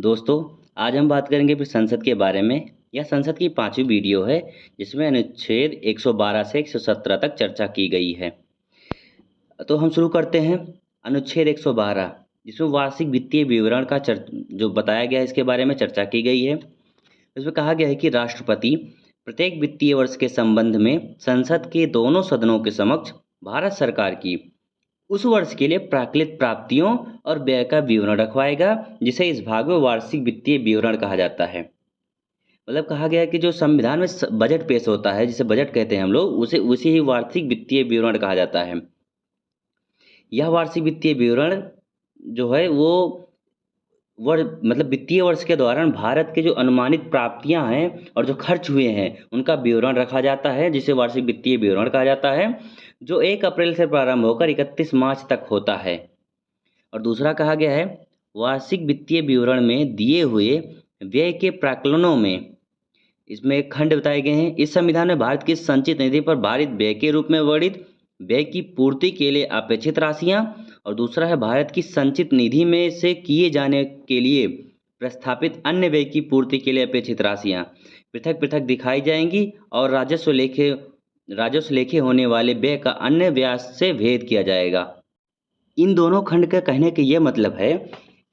दोस्तों, आज हम बात करेंगे फिर संसद के बारे में। यह संसद की 5वीं वीडियो है, जिसमें अनुच्छेद 112 से 117 तक चर्चा की गई है। तो हम शुरू करते हैं। अनुच्छेद 112, जिसमें वार्षिक वित्तीय विवरण का जो बताया गया है, इसके बारे में चर्चा की गई है। इसमें कहा गया है कि राष्ट्रपति प्रत्येक वित्तीय वर्ष के संबंध में संसद के दोनों सदनों के समक्ष भारत सरकार की उस वर्ष के लिए प्राक्कलित प्राप्तियों और व्यय का विवरण रखवाएगा, जिसे इस भाग में वार्षिक वित्तीय विवरण कहा जाता है। मतलब कहा गया है कि जो संविधान में बजट पेश होता है, जिसे बजट कहते हैं हम लोग, उसे ही वार्षिक वित्तीय विवरण कहा जाता है। यह वार्षिक वित्तीय विवरण जो है वो मतलब वित्तीय वर्ष के दौरान भारत के जो अनुमानित प्राप्तियां हैं और जो खर्च हुए हैं, उनका विवरण रखा जाता है, जिसे वार्षिक वित्तीय विवरण कहा जाता है, जो 1 अप्रैल से प्रारंभ होकर 31 मार्च तक होता है। और दूसरा कहा गया है, वार्षिक वित्तीय विवरण में दिए हुए व्यय के प्राक्कलनों में इसमें एक खंड बताए गए हैं। इस संविधान में भारत की संचित निधि पर भारित व्यय के रूप में वर्णित व्यय की पूर्ति के लिए अपेक्षित राशियां, और दूसरा है भारत की संचित निधि में से किए जाने के लिए प्रस्थापित अन्य व्यय की पूर्ति के लिए अपेक्षित राशियां पृथक पृथक दिखाई जाएंगी, और राजस्व लेखे होने वाले व्यय का अन्य व्यय से भेद किया जाएगा। इन दोनों खंड का कहने का यह मतलब है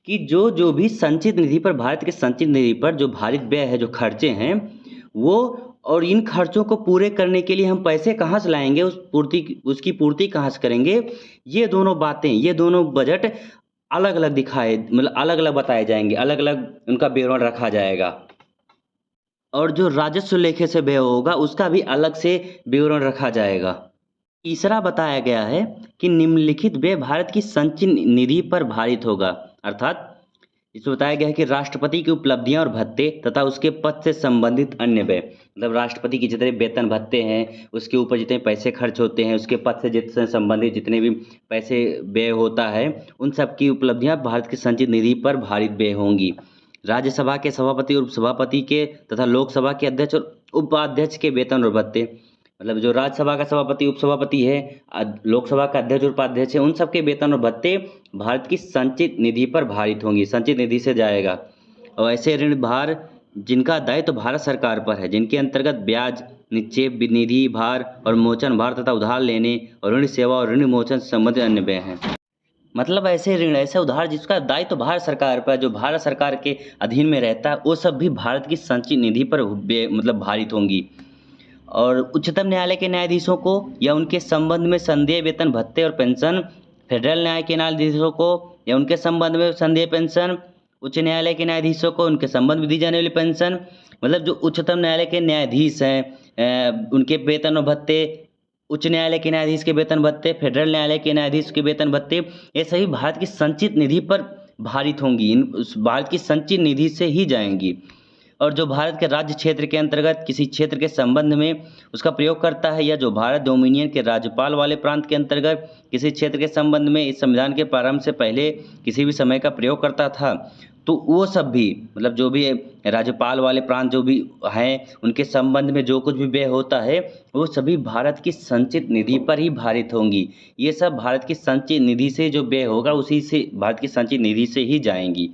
कि जो भी संचित निधि पर, भारत के संचित निधि पर जो भारित व्यय है, जो खर्चे हैं वो, और इन खर्चों को पूरे करने के लिए हम पैसे कहाँ से लाएंगे, उसकी पूर्ति कहाँ से करेंगे, ये दोनों बातें, ये दोनों बजट अलग अलग मतलब अलग अलग बताए जाएंगे, अलग अलग उनका विवरण रखा जाएगा। और जो राजस्व लेखे से व्यय होगा, उसका भी अलग से विवरण रखा जाएगा। तीसरा बताया गया है कि निम्नलिखित व्यय भारत की संचित निधि पर भारित होगा, अर्थात इसमें बताया गया है कि राष्ट्रपति की उपलब्धियां और भत्ते तथा उसके पद से संबंधित अन्य व्यय, मतलब राष्ट्रपति की जितने वेतन भत्ते हैं, उसके ऊपर जितने पैसे खर्च होते हैं, उसके पद से जितने संबंधित जितने भी पैसे व्यय होता है, उन सब की उपलब्धियां भारत की संचित निधि पर भारित व्यय होंगी। राज्यसभा के सभापति और उपसभापति के तथा लोकसभा के अध्यक्ष और उपाध्यक्ष के वेतन और भत्ते, मतलब जो राज्यसभा का सभापति उपसभापति है, लोकसभा का अध्यक्ष और उपाध्यक्ष है, उन सबके वेतन और भत्ते भारत की संचित निधि पर भारित होंगी, संचित निधि से जाएगा। और ऐसे ऋण भार जिनका दायित्व भारत सरकार पर है, जिनके अंतर्गत ब्याज, निक्षेप निधि भार और मोचन भार तथा उधार लेने और ऋण सेवा और ऋण मोचन से संबंधित अन्य व्यय हैं। मतलब ऐसे ऋण, ऐसे उधार जिसका दायित्व भारत सरकार पर, जो भारत सरकार के अधीन में रहता है, वो सब भी भारत की संचित निधि पर मतलब भारित होंगी। और उच्चतम न्यायालय के न्यायाधीशों को या उनके संबंध में संदेय वेतन भत्ते और पेंशन, फेडरल न्याय के न्यायाधीशों को या उनके संबंध में संदेय पेंशन, उच्च न्यायालय के न्यायाधीशों को उनके संबंध में दी जाने वाली पेंशन, मतलब जो उच्चतम न्यायालय के न्यायाधीश हैं उनके वेतन और भत्ते, उच्च न्यायालय के न्यायाधीश के वेतन भत्ते, फेडरल न्यायालय के न्यायाधीश के वेतन भत्ते, ये सभी भारत की संचित निधि पर भारित होंगी, भारत की संचित निधि से ही जाएंगी। और जो भारत के राज्य क्षेत्र के अंतर्गत किसी क्षेत्र के संबंध में उसका प्रयोग करता है, या जो भारत डोमिनियन के राज्यपाल वाले प्रांत के अंतर्गत किसी क्षेत्र के संबंध में इस संविधान के प्रारंभ से पहले किसी भी समय का प्रयोग करता था, तो वो सब भी, मतलब जो भी राज्यपाल वाले प्रांत जो भी हैं, उनके संबंध में जो कुछ भी व्यय होता है, वो सभी भारत की संचित निधि पर ही भारित होंगी। ये सब भारत की संचित निधि से जो व्यय होगा, उसी से, भारत की संचित निधि से ही जाएंगी।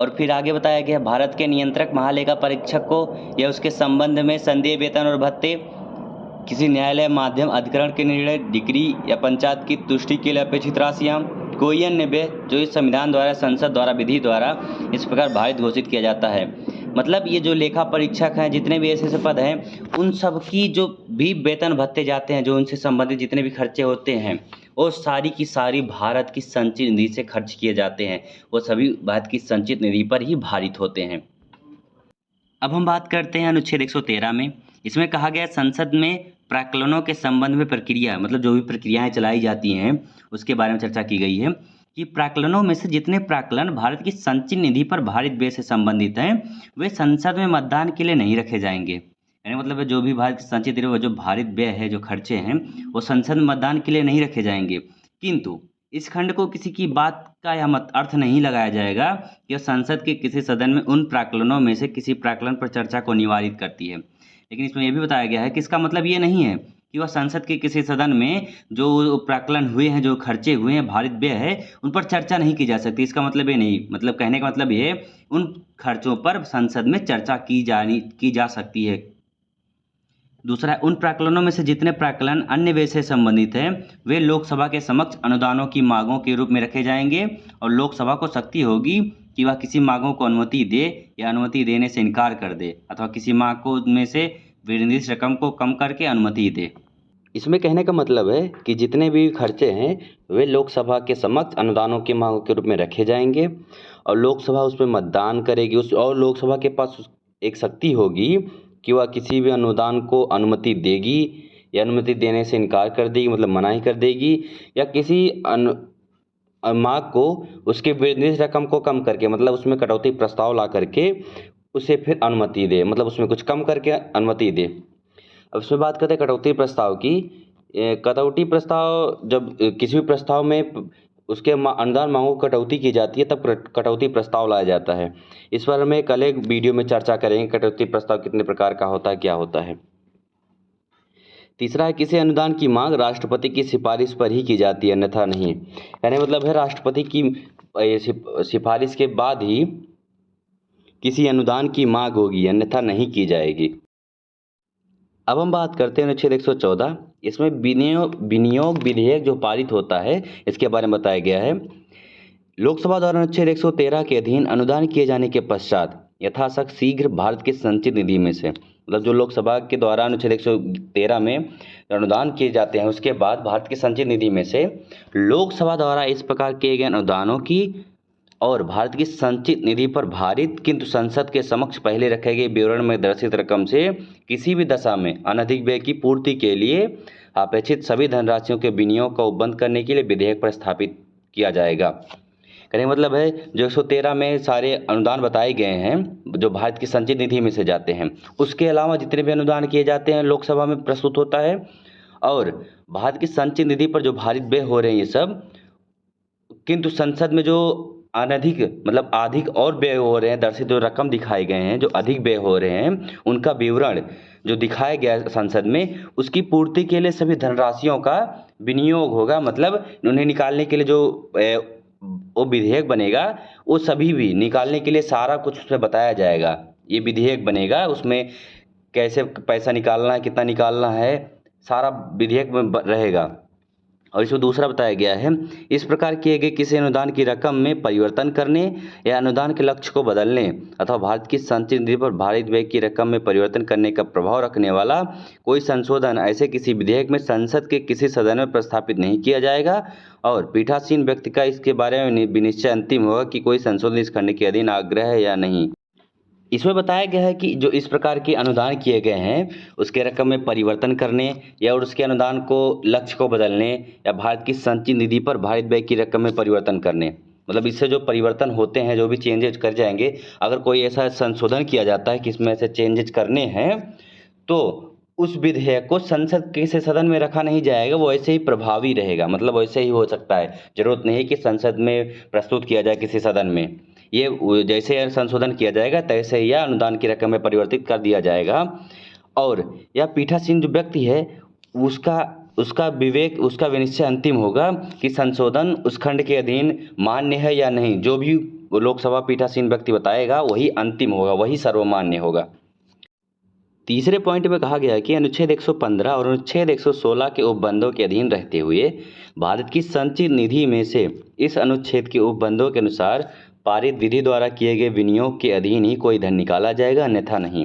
और फिर आगे बताया गया, भारत के नियंत्रक महालेखा परीक्षक को या उसके संबंध में संदेय वेतन और भत्ते, किसी न्यायालय माध्यम अधिकरण के निर्णय, डिक्री या पंचायत की तुष्टि के लिए अपेक्षित राशियां, कोई अन्य व्यय जो इस संविधान द्वारा, संसद द्वारा, विधि द्वारा इस प्रकार भारित घोषित किया जाता है। मतलब ये जो लेखा परीक्षक हैं, जितने भी ऐसे पद हैं, उन सब की जो भी वेतन भत्ते जाते हैं, जो उनसे संबंधित जितने भी खर्चे होते हैं, वो सारी की सारी भारत की संचित निधि से खर्च किए जाते हैं, वो सभी भारत की संचित निधि पर ही भारित होते हैं। अब हम बात करते हैं अनुच्छेद 113 में। इसमें कहा गया, संसद में प्राक्कलनों के संबंध में प्रक्रिया, मतलब जो भी प्रक्रियाएं चलाई जाती हैं, उसके बारे में चर्चा की गई है कि प्राक्कलनों में से जितने प्राक्कलन भारत की संचित निधि पर भारित व्यय से संबंधित हैं, वे संसद में मतदान के लिए नहीं रखे जाएंगे। यानी मतलब जो भी भारत की संचित निधि, जो भारित व्यय है, जो खर्चे हैं, वो संसद में मतदान के लिए नहीं रखे जाएंगे। किंतु इस खंड को किसी की बात का यह अर्थ नहीं लगाया जाएगा कि संसद के किसी सदन में उन प्राक्कलनों में से किसी प्राक्कलन पर चर्चा को निवारित करती है। लेकिन इसमें यह भी बताया गया है कि इसका मतलब ये नहीं है कि वह संसद के किसी सदन में जो प्राक्कलन हुए हैं, जो खर्चे हुए हैं, भारित व्यय है, उन पर चर्चा नहीं की जा सकती। इसका मतलब ये नहीं, मतलब कहने का मतलब ये, उन खर्चों पर संसद में चर्चा की जा सकती है। दूसरा, उन प्राक्कलनों में से जितने प्राक्कलन अन्य व्यय से संबंधित हैं, वे लोकसभा के समक्ष अनुदानों की मांगों के रूप में रखे जाएंगे और लोकसभा को शक्ति होगी कि वह किसी मांगों को अनुमति दे या अनुमति देने से इनकार कर दे, अथवा किसी मांग को में से निर्दिष्ट रकम को कम करके अनुमति दे। इसमें कहने का मतलब है कि जितने भी खर्चे हैं वे लोकसभा के समक्ष अनुदानों की मांगों के रूप में रखे जाएंगे और लोकसभा उस पर मतदान करेगी, और लोकसभा के पास एक शक्ति होगी कि वह किसी भी अनुदान को अनुमति देगी या अनुमति देने से इनकार कर देगी, मतलब मनाही कर देगी, या किसी मांग को उसके निर्दिष्ट रकम को कम करके, मतलब उसमें कटौती प्रस्ताव ला करके उसे फिर अनुमति दे, मतलब उसमें कुछ कम करके अनुमति दे। अब इसमें बात करते हैं कटौती प्रस्ताव की। कटौती प्रस्ताव, जब किसी भी प्रस्ताव में उसके अनुदान मांगों को कटौती की जाती है तब कटौती प्रस्ताव लाया जाता है। इस बारे में कल एक वीडियो में चर्चा करेंगे कटौती प्रस्ताव कितने प्रकार का होता है, क्या होता है। तीसरा है, किसी अनुदान की मांग राष्ट्रपति की सिफारिश पर ही की जाती है, अन्यथा नहीं। यानी मतलब है राष्ट्रपति की सिफारिश के बाद ही किसी अनुदान की मांग होगी, अन्यथा नहीं की जाएगी। अब हम बात करते हैं अनुच्छेद 114। इसमें विनियोग विधेयक जो पारित होता है इसके बारे में बताया गया है। लोकसभा द्वारा अनुच्छेद 113 के अधीन अनुदान किए जाने के पश्चात यथाशक्ति शीघ्र भारत के संचित निधि में से, मतलब जो लोकसभा के द्वारा अनुच्छेद 113 में अनुदान किए जाते हैं उसके बाद भारत के संचित निधि में से लोकसभा द्वारा इस प्रकार किए गए अनुदानों की और भारत की संचित निधि पर भारित किंतु संसद के समक्ष पहले रखे गए विवरण में दर्शित रकम से किसी भी दशा में अनधिक व्यय की पूर्ति के लिए अपेक्षित सभी धनराशियों के विनियोग का उपबंध करने के लिए विधेयक प्रस्थापित किया जाएगा। कहने का मतलब है जो 113 में सारे अनुदान बताए गए हैं जो भारत की संचित निधि में से जाते हैं, उसके अलावा जितने भी अनुदान किए जाते हैं लोकसभा में प्रस्तुत होता है, और भारत की संचित निधि पर जो भारित व्यय हो रहे हैं ये सब, किंतु संसद में जो अनधिक मतलब अधिक और व्यय हो रहे हैं, दर्शित जो रकम दिखाए गए हैं जो अधिक व्यय हो रहे हैं उनका विवरण जो दिखाया गया संसद में, उसकी पूर्ति के लिए सभी धनराशियों का विनियोग होगा। मतलब उन्हें निकालने के लिए जो वो विधेयक बनेगा वो सभी भी निकालने के लिए सारा कुछ उसमें बताया जाएगा। ये विधेयक बनेगा, उसमें कैसे पैसा निकालना है, कितना निकालना है, सारा विधेयक में रहेगा। और इसमें दूसरा बताया गया है, इस प्रकार किए गए किसी अनुदान की रकम में परिवर्तन करने या अनुदान के लक्ष्य को बदलने अथवा भारत की संचित निधि पर भारित व्यय की रकम में परिवर्तन करने का प्रभाव रखने वाला कोई संशोधन ऐसे किसी विधेयक में संसद के किसी सदन में प्रस्तापित नहीं किया जाएगा, और पीठासीन व्यक्ति का इसके बारे में विनिश्चय अंतिम होगा कि कोई संशोधन इस खंड के अधीन आग्रह है या नहीं। इसमें बताया गया है कि जो इस प्रकार के अनुदान किए गए हैं उसके रकम में परिवर्तन करने या और उसके अनुदान को लक्ष्य को बदलने या भारत की संचित निधि पर भारित व्यय की रकम में परिवर्तन करने, मतलब इससे जो परिवर्तन होते हैं जो भी चेंजेज कर जाएंगे, अगर कोई ऐसा संशोधन किया जाता है कि इसमें ऐसे चेंजेज करने हैं तो उस विधेयक को संसद के किसी सदन में रखा नहीं जाएगा, वो ऐसे ही प्रभावी रहेगा। मतलब वैसे ही हो सकता है, जरूरत नहीं है कि संसद में प्रस्तुत किया जाए किसी सदन में। ये जैसे संशोधन किया जाएगा तैसे यह अनुदान की रकम में परिवर्तित कर दिया जाएगा, और यह पीठासीन जो व्यक्ति है उसका विनिश्चय अंतिम होगा कि संशोधन उस खंड के अधीन मान्य है या नहीं। जो भी लोकसभा पीठासीन व्यक्ति बताएगा वही अंतिम होगा, वही सर्वमान्य होगा। तीसरे पॉइंट में कहा गया है कि अनुच्छेद 115 और अनुच्छेद 116 के उपबंधों के अधीन रहते हुए भारत की संचित निधि में से इस अनुच्छेद के उपबंधों के अनुसार पारित विधि द्वारा किए गए विनियोग के अधीन ही कोई धन निकाला जाएगा, अन्यथा नहीं।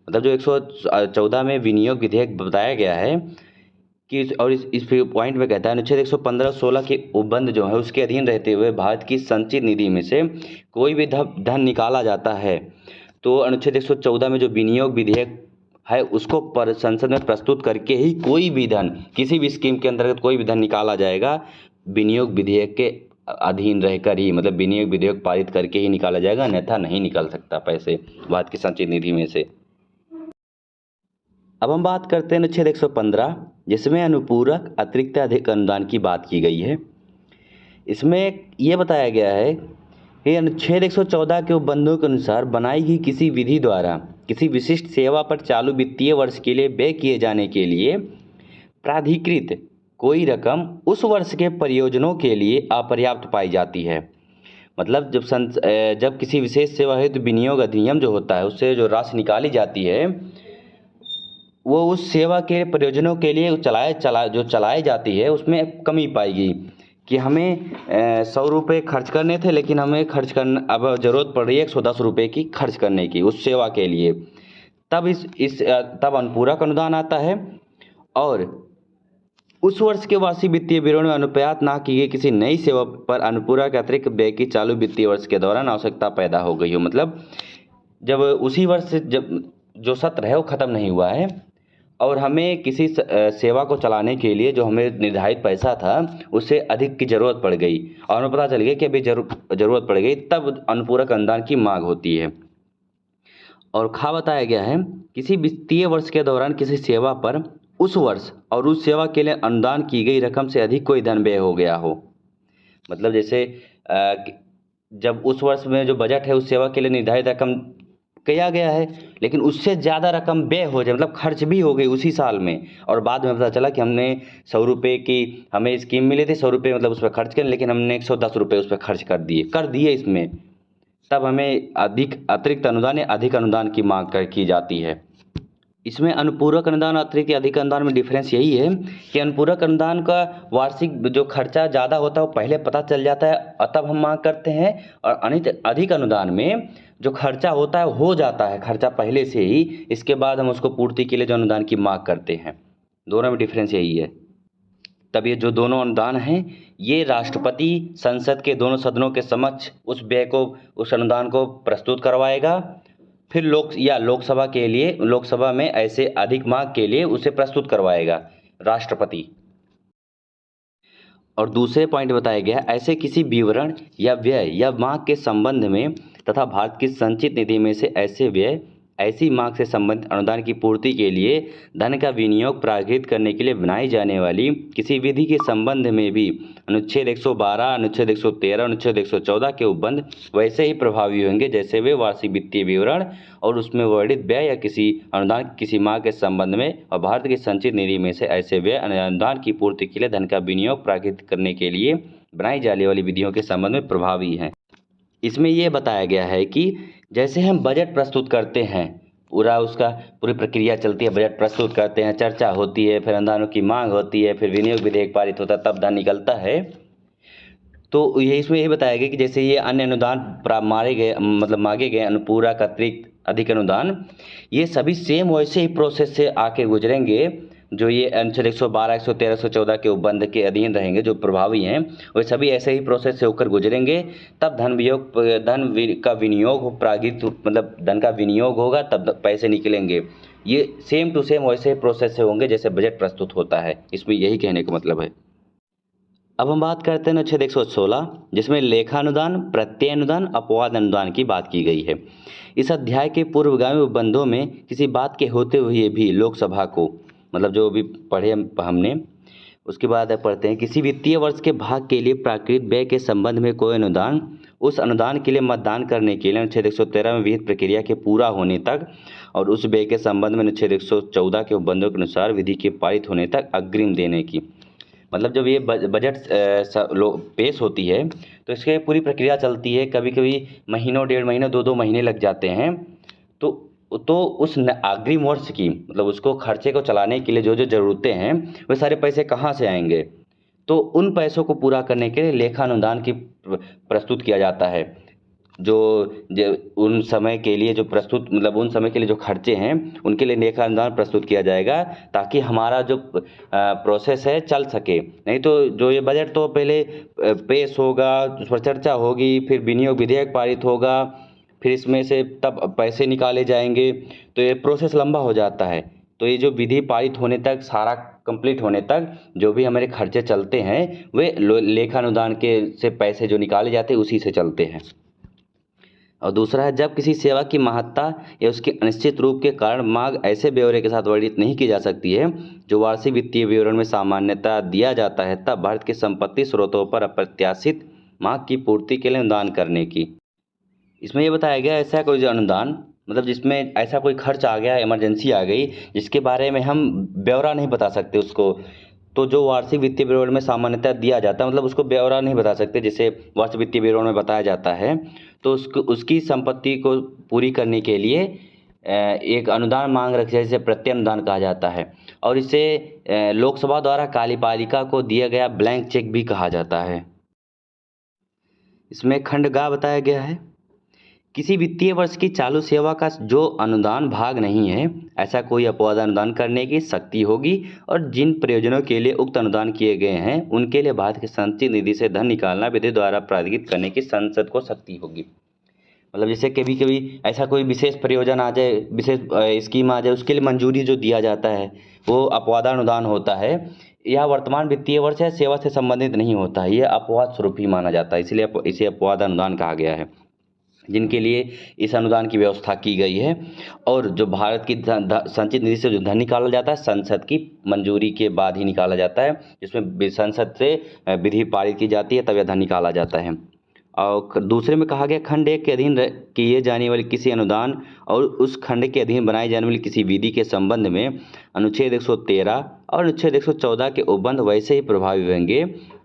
मतलब जो 114 में विनियोग विधेयक बताया गया है कि और इस पॉइंट में कहता है अनुच्छेद 115-16 के उपबंध जो है उसके अधीन रहते हुए भारत की संचित निधि में से कोई भी धन निकाला जाता है तो अनुच्छेद 114 में जो विनियोग विधेयक है उसको संसद में प्रस्तुत करके ही कोई भी धन किसी भी स्कीम के अंतर्गत कोई भी धन निकाला जाएगा, विनियोग विधेयक के अधीन रहकर ही, मतलब विनियोग विधेयक पारित करके ही निकाला जाएगा, अन्यथा नहीं निकाल सकता पैसे भारत की संचित निधि में से। अब हम बात करते हैं अनुच्छेद 115 जिसमें अनुपूरक अतिरिक्त अधिक अनुदान की बात की गई है। इसमें यह बताया गया है कि अनुच्छेद 114 के उपबंधों के अनुसार बनाई गई किसी विधि द्वारा किसी विशिष्ट सेवा पर चालू वित्तीय वर्ष के लिए व्यय किए जाने के लिए प्राधिकृत कोई रकम उस वर्ष के प्रयोजनों के लिए अपर्याप्त पाई जाती है। मतलब जब किसी विशेष सेवा हेतु विनियोग अधिनियम जो होता है उससे जो राशि निकाली जाती है वो उस सेवा के प्रयोजनों के लिए चलाई जाती है, उसमें कमी पाई गई कि हमें 100 रुपये खर्च करने थे, लेकिन हमें खर्च करना अब ज़रूरत पड़ रही है 110 रुपये की खर्च करने की उस सेवा के लिए। तब अनुपूरक अनुदान आता है। और उस वर्ष के वार्षिक वित्तीय विवरण में अनुपात ना की गई किसी नई सेवा पर अनुपूरक अतिरिक्त व्यय की चालू वित्तीय वर्ष के दौरान आवश्यकता पैदा हो गई हो। मतलब जब उसी वर्ष जब जो सत्र है वो ख़त्म नहीं हुआ है और हमें किसी सेवा को चलाने के लिए जो हमें निर्धारित पैसा था उससे अधिक की ज़रूरत पड़ गई और हमें पता चल गया कि अभी ज़रूरत पड़ गई, तब अनुपूरक अनुदान की मांग होती है। और बताया गया है किसी वित्तीय वर्ष के दौरान किसी सेवा पर उस वर्ष और उस सेवा के लिए अनुदान की गई रकम से अधिक कोई धन व्यय हो गया हो। मतलब जैसे जब उस वर्ष में जो बजट है उस सेवा के लिए निर्धारित रकम किया गया है लेकिन उससे ज़्यादा रकम व्यय हो जाए, मतलब खर्च भी हो गई उसी साल में, और बाद में पता चला कि हमने 100 रुपये की हमें स्कीम मिली थी, 100 रुपये मतलब उस पर खर्च करें, लेकिन हमने 110 रुपये उस पर खर्च कर दिए इसमें, तब हमें अतिरिक्त अनुदान या अधिक अनुदान की मांग की जाती है। इसमें अनुपूरक अनुदान और अतिरिक्त अधिक अनुदान में डिफरेंस यही है कि अनुपूरक अनुदान का वार्षिक जो खर्चा ज़्यादा होता है वो पहले पता चल जाता है और तब हम मांग करते हैं, और अधिक अनुदान में जो खर्चा होता है हो जाता है खर्चा पहले से ही, इसके बाद हम उसको पूर्ति के लिए जो अनुदान की मांग करते हैं। दोनों में डिफरेंस यही है। तब ये जो दोनों अनुदान हैं ये राष्ट्रपति संसद के दोनों सदनों के समक्ष उस अनुदान को प्रस्तुत करवाएगा, फिर लोकसभा में ऐसे अधिक मांग के लिए उसे प्रस्तुत करवाएगा राष्ट्रपति। और दूसरे पॉइंट बताया गया ऐसे किसी विवरण या व्यय या मांग के संबंध में तथा भारत की संचित निधि में से ऐसी मांग से संबंधित अनुदान की पूर्ति के लिए धन का विनियोग प्राकृत करने के लिए बनाई जाने वाली किसी विधि के संबंध में भी अनुच्छेद 112, अनुच्छेद 113, अनुच्छेद 114 के उपबंध वैसे ही प्रभावी होंगे जैसे वे वार्षिक वित्तीय विवरण और उसमें वर्णित व्यय या किसी अनुदान किसी मांग के संबंध में और भारत की संचित निधि में से ऐसे व्यय अनुदान की पूर्ति के लिए धन का विनियोग प्राकृत करने के लिए बनाई जाने वाली विधियों के संबंध में प्रभावी हैं। इसमें यह बताया गया है कि जैसे हम बजट प्रस्तुत करते हैं, पूरी प्रक्रिया चलती है, बजट प्रस्तुत करते हैं, चर्चा होती है, फिर अनुदानों की मांग होती है, फिर विनियोग विधेयक पारित होता है, तब धन निकलता है। तो इसमें यही बताया गया कि जैसे ये अन्य अनुदान मांगे गए अनुपूरक अतिरिक्त अधिक अनुदान, ये सभी सेम वैसे ही प्रोसेस से आके गुजरेंगे जो ये अनुच्छेद 112, 113, 114 के उपबंध के अधीन रहेंगे, जो प्रभावी हैं वे सभी ऐसे ही प्रोसेस से होकर गुजरेंगे, तब धन का विनियोग प्राकृत मतलब धन का विनियोग होगा, तब पैसे निकलेंगे। ये सेम टू सेम वैसे ही प्रोसेस से होंगे जैसे बजट प्रस्तुत होता है। इसमें यही कहने का मतलब है। अब हम बात करते हैं अनुच्छेद 116 जिसमें लेखानुदान, प्रत्यय अनुदान, अपवाद अनुदान की बात की गई है। इस अध्याय के पूर्वगामी उपबंधों में किसी बात के होते हुए भी लोकसभा को, मतलब जो भी पढ़े हमने, उसके बाद पढ़ते हैं किसी वित्तीय वर्ष के भाग के लिए प्राकृत व्यय के संबंध में कोई अनुदान उस अनुदान के लिए मतदान करने के लिए अनुच्छेद 113 में विहित प्रक्रिया के पूरा होने तक और उस व्यय के संबंध में अनुच्छेद 114 के उपबंधों के अनुसार विधि के पारित होने तक अग्रिम देने की। मतलब जब ये बजट पेश होती है तो इसके पूरी प्रक्रिया चलती है, कभी कभी महीनों, 1.5 महीने, 2 महीने लग जाते हैं। तो उस अग्रिम वर्ष की, मतलब उसको खर्चे को चलाने के लिए जो ज़रूरतें हैं वे सारे पैसे कहाँ से आएंगे, तो उन पैसों को पूरा करने के लिए लेखा अनुदान की प्रस्तुत किया जाता है। जो उन समय के लिए उन समय के लिए जो खर्चे हैं उनके लिए लेखा अनुदान प्रस्तुत किया जाएगा ताकि हमारा जो प्रोसेस है चल सके। नहीं तो जो ये बजट तो पहले पेश होगा, उस पर चर्चा होगी, फिर विनियोग विधेयक पारित होगा, फिर इसमें से तब पैसे निकाले जाएंगे, तो ये प्रोसेस लंबा हो जाता है। तो ये जो विधि पारित होने तक, सारा कंप्लीट होने तक जो भी हमारे खर्चे चलते हैं वे लेखानुदान के से पैसे जो निकाले जाते हैं उसी से चलते हैं। और दूसरा है जब किसी सेवा की महत्ता या उसके अनिश्चित रूप के कारण मांग ऐसे ब्यौरे के साथ वर्णित नहीं की जा सकती है जो वार्षिक वित्तीय विवरण में सामान्यतः दिया जाता है, तब भारत के संपत्ति स्रोतों पर अप्रत्याशित मांग की पूर्ति के लिए अनुदान करने की। इसमें यह बताया गया ऐसा कोई जो अनुदान मतलब जिसमें ऐसा कोई खर्च आ गया, इमरजेंसी आ गई, जिसके बारे में हम ब्यौरा नहीं बता सकते उसको, तो जो वार्षिक वित्तीय विवरण में सामान्यतः दिया जाता है, मतलब उसको ब्यौरा नहीं बता सकते, जैसे वार्षिक वित्तीय विवरण में बताया जाता है, तो उसको उसकी संपत्ति को पूरी करने के लिए एक अनुदान मांग रखी है, जिसे प्रत्यय अनुदान कहा जाता है। और इसे लोकसभा द्वारा कार्यपालिका को दिया गया ब्लैंक चेक भी कहा जाता है। इसमें खंड ग बताया गया है, किसी वित्तीय वर्ष की चालू सेवा का जो अनुदान भाग नहीं है, ऐसा कोई अपवाद अनुदान करने की शक्ति होगी, और जिन प्रयोजनों के लिए उक्त अनुदान किए गए हैं उनके लिए भारत के संचित निधि से धन निकालना विधि द्वारा प्राधिकृत करने की संसद को शक्ति होगी। मतलब जैसे कभी कभी ऐसा कोई विशेष प्रयोजन आ जाए, विशेष स्कीम आ जाए, उसके लिए मंजूरी जो दिया जाता है वो अपवादानुदान होता है। यह वर्तमान वित्तीय वर्ष या सेवा से संबंधित नहीं होता है, यह अपवाद स्वरूप ही माना जाता है, इसलिए इसे अपवाद अनुदान कहा गया है, जिनके लिए इस अनुदान की व्यवस्था की गई है। और जो भारत की संचित निधि से जो धन निकाला जाता है, संसद की मंजूरी के बाद ही निकाला जाता है, जिसमें संसद से विधि पारित की जाती है, तब यह धन निकाला जाता है। और दूसरे में कहा गया, खंड 1 के अधीन किए जाने वाले किसी अनुदान और उस खंड के अधीन बनाई जाने वाली किसी विधि के संबंध में अनुच्छेद 113 और अनुच्छेद 114 के उपबंध वैसे ही प्रभावी होंगे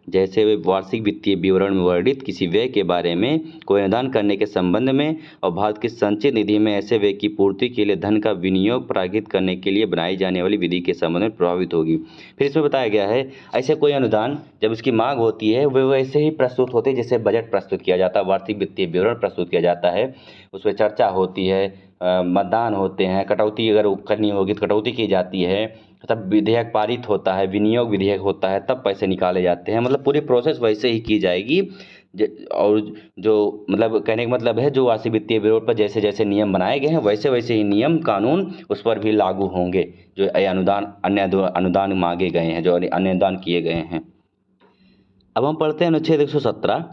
जैसे वे वार्षिक वित्तीय विवरण में वर्णित किसी व्यय के बारे में कोई अनुदान करने के संबंध में और भारत की संचित निधि में ऐसे व्यय की पूर्ति के लिए धन का विनियोग प्राधिकृत करने के लिए बनाई जाने वाली विधि के संबंध में प्रभावित होगी। फिर इसमें बताया गया है, ऐसे कोई अनुदान जब उसकी मांग होती है वे वैसे ही प्रस्तुत होते हैं जैसे बजट प्रस्तुत किया जाता है, वार्षिक वित्तीय विवरण प्रस्तुत किया जाता है, उसमें चर्चा होती है, मतदान होते हैं, कटौती अगर करनी होगी तो कटौती की जाती है, तब विधेयक पारित होता है, विनियोग विधेयक होता है, तब पैसे निकाले जाते हैं। मतलब पूरी प्रोसेस वैसे ही की जाएगी। और जो मतलब कहने का मतलब है, जो वार्षिक वित्तीय विवरण पर जैसे जैसे नियम बनाए गए हैं वैसे वैसे ही नियम कानून उस पर भी लागू होंगे, जो अन्य अनुदान मांगे गए हैं, जो अन्य अनुदान किए गए हैं। अब हम पढ़ते हैं अनुच्छेद 117,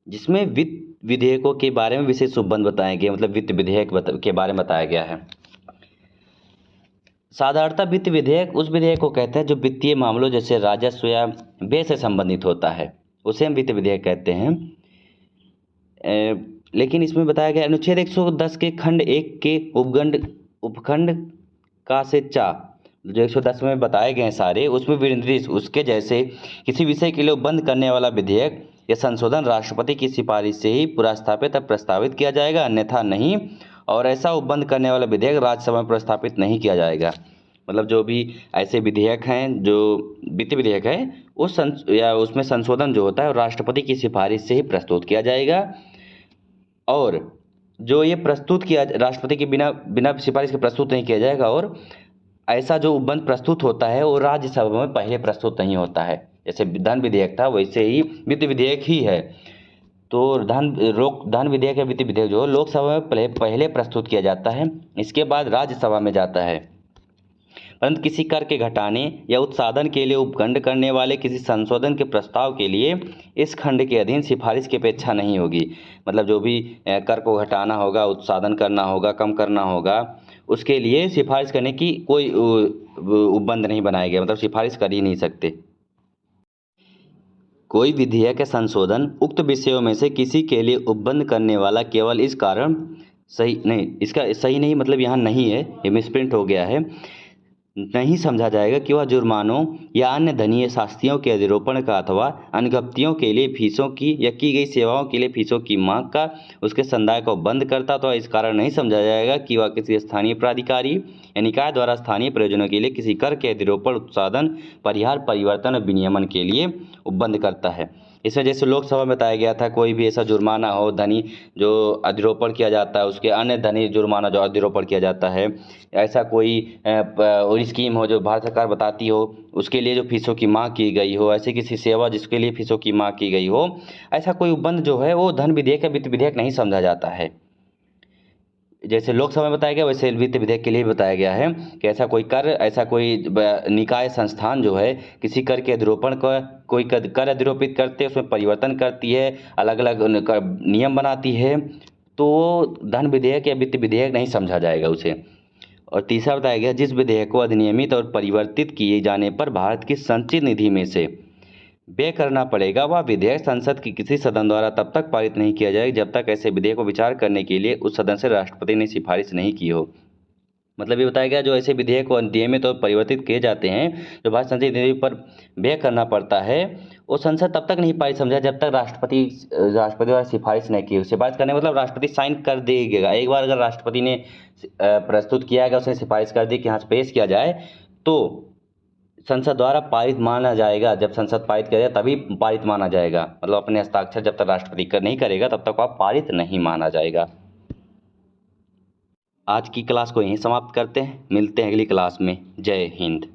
जिसमें वित्त विधेयकों के बारे में विशेष उपबंध बताए गए, मतलब वित्त विधेयक के बारे में बताया गया है। साधारणतः वित्त विधेयक उस विधेयक को कहते हैं जो वित्तीय मामलों जैसे राजस्व या व्यय से संबंधित होता है, उसे हम वित्त विधेयक कहते हैं। लेकिन इसमें बताया गया अनुच्छेद 110 के खंड 1 के उपखंड का से चा, जो 110 में बताए गए हैं सारे, उसमें विनिर्दिष्ट उसके जैसे किसी विषय के लिए उपबंध करने वाला विधेयक या संशोधन राष्ट्रपति की सिफारिश से ही पुरस्तावित या प्रस्तावित किया जाएगा, अन्यथा नहीं। और ऐसा उपबंध करने वाला विधेयक राज्यसभा में प्रस्तावित नहीं किया जाएगा। मतलब जो भी ऐसे विधेयक हैं जो वित्त विधेयक है, उस या उसमें संशोधन जो होता है राष्ट्रपति की सिफारिश से ही प्रस्तुत किया जाएगा। और जो ये प्रस्तुत किया राष्ट्रपति के बिना सिफारिश के प्रस्तुत नहीं किया जाएगा। और ऐसा जो उपबंध प्रस्तुत होता है वो राज्यसभा में पहले प्रस्तुत नहीं होता है, जैसे धन विधेयक था वैसे ही वित्त विधेयक ही है। तो धन विधेयक या वित्त विधेयक जो लोकसभा में पहले प्रस्तुत किया जाता है, इसके बाद राज्यसभा में जाता है। परंतु किसी कर के घटाने या उत्साधन के लिए उपखंड करने वाले किसी संशोधन के प्रस्ताव के लिए इस खंड के अधीन सिफारिश की अपेक्षा नहीं होगी। मतलब जो भी कर को घटाना होगा, उत्साधन करना होगा, कम करना होगा, उसके लिए सिफारिश करने की कोई उपबंध नहीं बनाया गया, मतलब सिफारिश कर ही नहीं सकते। कोई विधेयक या संशोधन उक्त विषयों में से किसी के लिए उपबंध करने वाला केवल इस कारण सही नहीं, इसका सही नहीं मतलब यहाँ नहीं है, ये मिसप्रिंट हो गया है, नहीं समझा जाएगा कि वह जुर्मानों या अन्य धनीय शास्तियों के अधिरोपण का अथवा अनुज्ञप्तियों के लिए फीसों की या की गई सेवाओं के लिए फीसों की मांग का उसके संदाय को बंद करता, तो इस कारण नहीं समझा जाएगा कि वह किसी स्थानीय प्राधिकारी या निकाय द्वारा स्थानीय प्रयोजनों के लिए किसी कर के अधिरोपण, उत्साधन, परिहार, परिवर्तन और विनियमन के लिए उपबंध करता है। इसमें जैसे लोकसभा में बताया गया था, कोई भी ऐसा जुर्माना हो धनी जो अधिरोपण किया जाता है, उसके अन्य धनी जुर्माना जो अधिरोपण किया जाता है, ऐसा कोई स्कीम हो जो भारत सरकार बताती हो, उसके लिए जो फीसों की मांग की गई हो, ऐसे किसी सेवा जिसके लिए फीसों की मांग की गई हो, ऐसा कोई उपबंध जो है वो धन विधेयक या वित्त विधेयक नहीं समझा जाता है। जैसे लोकसभा में बताया गया वैसे वित्त विधेयक के लिए भी बताया गया है कि ऐसा कोई कर, ऐसा कोई निकाय संस्थान जो है किसी कर के अधिरोपण का कोई कर अधिरोपित करते हैं, उसमें परिवर्तन करती है, अलग अलग नियम बनाती है, तो धन विधेयक या वित्त विधेयक नहीं समझा जाएगा उसे। और तीसरा बताया गया, जिस विधेयक को अधिनियमित और परिवर्तित किए जाने पर भारत की संचित निधि में से व्यय करना पड़ेगा, वह विधेयक संसद की किसी सदन द्वारा तब तक पारित नहीं किया जाएगा जब तक ऐसे विधेयक को विचार करने के लिए उस सदन से राष्ट्रपति ने सिफारिश नहीं की हो। मतलब ये बताया गया जो ऐसे विधेयक को नियमित और परिवर्तित किए जाते हैं, जो भारत संसदीय निधि पर व्यय करना पड़ता है, वो संसद तब तक नहीं पारित समझा जब तक राष्ट्रपति द्वारा सिफारिश नहीं की। सिफारिश करने का मतलब राष्ट्रपति साइन कर देगा। एक बार अगर राष्ट्रपति ने प्रस्तुत किया है, उसने सिफारिश कर दी कि हाँ पेश किया जाए, तो संसद द्वारा पारित माना जाएगा। जब संसद पारित करेगा तभी पारित माना जाएगा। मतलब अपने हस्ताक्षर जब तक राष्ट्रपति नहीं करेगा तब तक वह पारित नहीं माना जाएगा। आज की क्लास को यहीं समाप्त करते हैं, मिलते हैं अगली क्लास में। जय हिंद।